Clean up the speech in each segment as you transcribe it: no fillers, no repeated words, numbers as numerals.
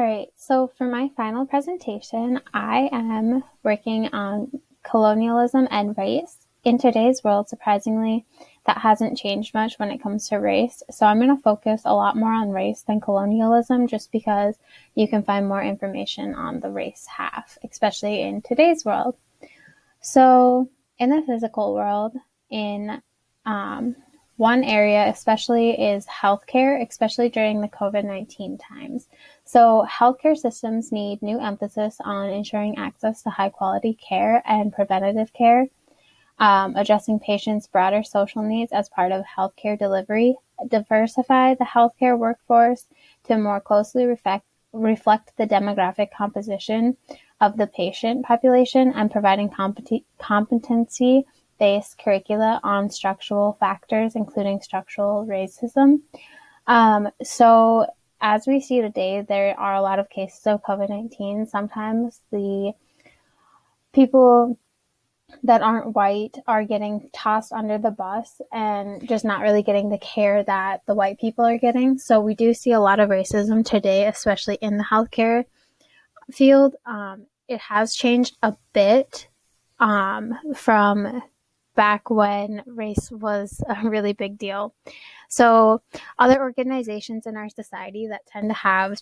right, so for my final presentation, I am working on colonialism and race. In today's world, surprisingly, that hasn't changed much when it comes to race. So I'm going to focus a lot more on race than colonialism just because you can find more information on the race half, especially in today's world. So in the physical world, in one area especially is healthcare, especially during the COVID-19 times. So healthcare systems need new emphasis on ensuring access to high quality care and preventative care, addressing patients' broader social needs as part of healthcare delivery, diversify the healthcare workforce to more closely reflect the demographic composition of the patient population, and providing competency-based curricula on structural factors, including structural racism. So as we see today, there are a lot of cases of COVID-19. Sometimes the people that aren't white are getting tossed under the bus and just not really getting the care that the white people are getting. So we do see a lot of racism today, especially in the healthcare field. It has changed a bit from back when race was a really big deal. So other organizations in our society that tend to have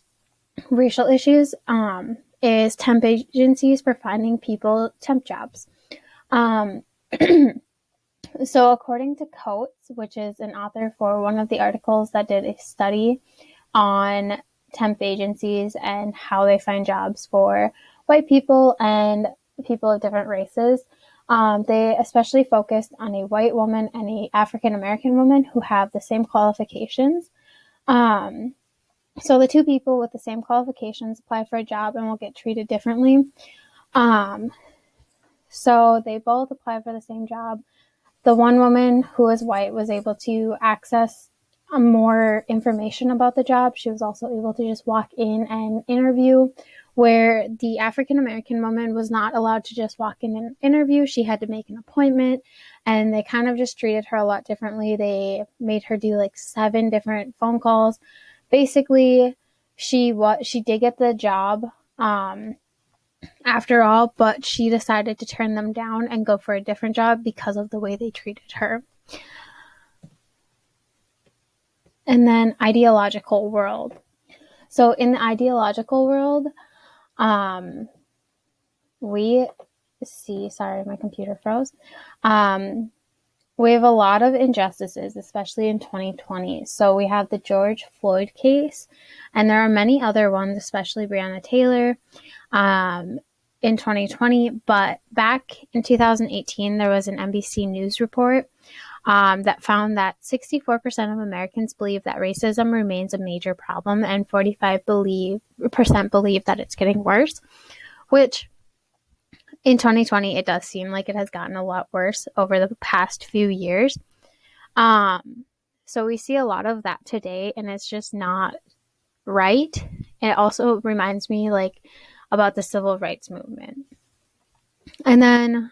racial issues is temp agencies for finding people temp jobs. So according to Coates, which is an author for one of the articles that did a study on temp agencies and how they find jobs for white people and people of different races, they especially focused on a white woman and a African American woman who have the same qualifications. So the two people with the same qualifications apply for a job and will get treated differently. So they both apply for the same job. The one woman who was white was able to access more information about the job. She was also able to just walk in and interview, where the African American woman was not allowed to just walk in and interview. She had to make an appointment, and they kind of just treated her a lot differently. They made her do like 7 different phone calls. Basically, she did get the job after all, but she decided to turn them down and go for a different job because of the way they treated her. And then ideological world. So in the ideological world, we see, sorry, my computer froze. We have a lot of injustices, especially in 2020. So we have the George Floyd case, and there are many other ones, especially Breonna Taylor, in 2020. But back in 2018, there was an NBC News report that found that 64% of Americans believe that racism remains a major problem, and 45% believe that it's getting worse, which in 2020, it does seem like it has gotten a lot worse over the past few years. So we see a lot of that today, and it's just not right. It also reminds me about the civil rights movement. And then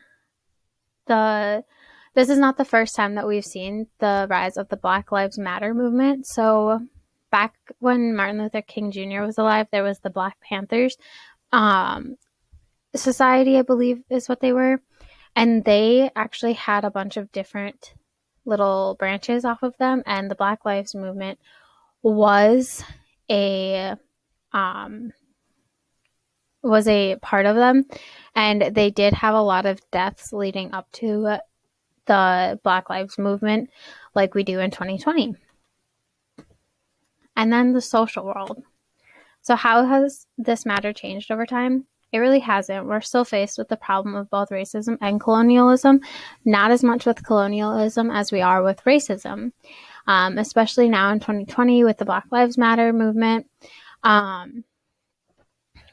this is not the first time that we've seen the rise of the Black Lives Matter movement. So back when Martin Luther King Jr. was alive, there was the Black Panthers Society, I believe is what they were. And they actually had a bunch of different little branches off of them. And the Black Lives Movement was a part of them. And they did have a lot of deaths leading up to the Black Lives Movement, like we do in 2020. And then the social world. So how has this matter changed over time? It really hasn't. We're still faced with the problem of both racism and colonialism, not as much with colonialism as we are with racism, especially now in 2020 with the Black Lives Matter movement.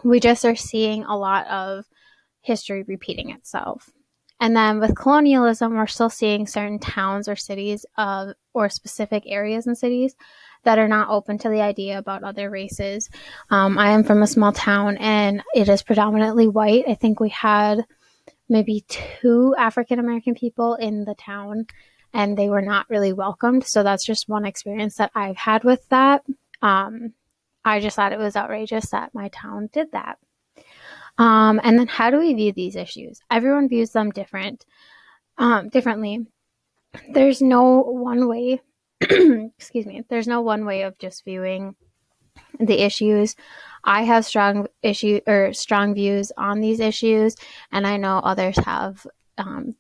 We just are seeing a lot of history repeating itself. And then with colonialism, we're still seeing certain towns or cities or specific areas and cities that are not open to the idea about other races. I am from a small town, and it is predominantly white. I think we had maybe 2 African American people in the town, and they were not really welcomed. So that's just one experience that I've had with that. I just thought it was outrageous that my town did that. And then how do we view these issues? Everyone views them differently. There's no one way, excuse me, there's no one way of just viewing the issues. I have strong views on these issues, and I know others have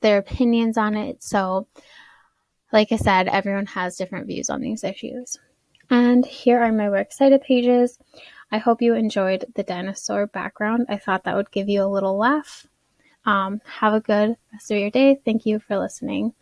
their opinions on it. So, like I said, everyone has different views on these issues. And here are my works cited pages. I hope you enjoyed the dinosaur background. I thought that would give you a little laugh. Have a good rest of your day. Thank you for listening.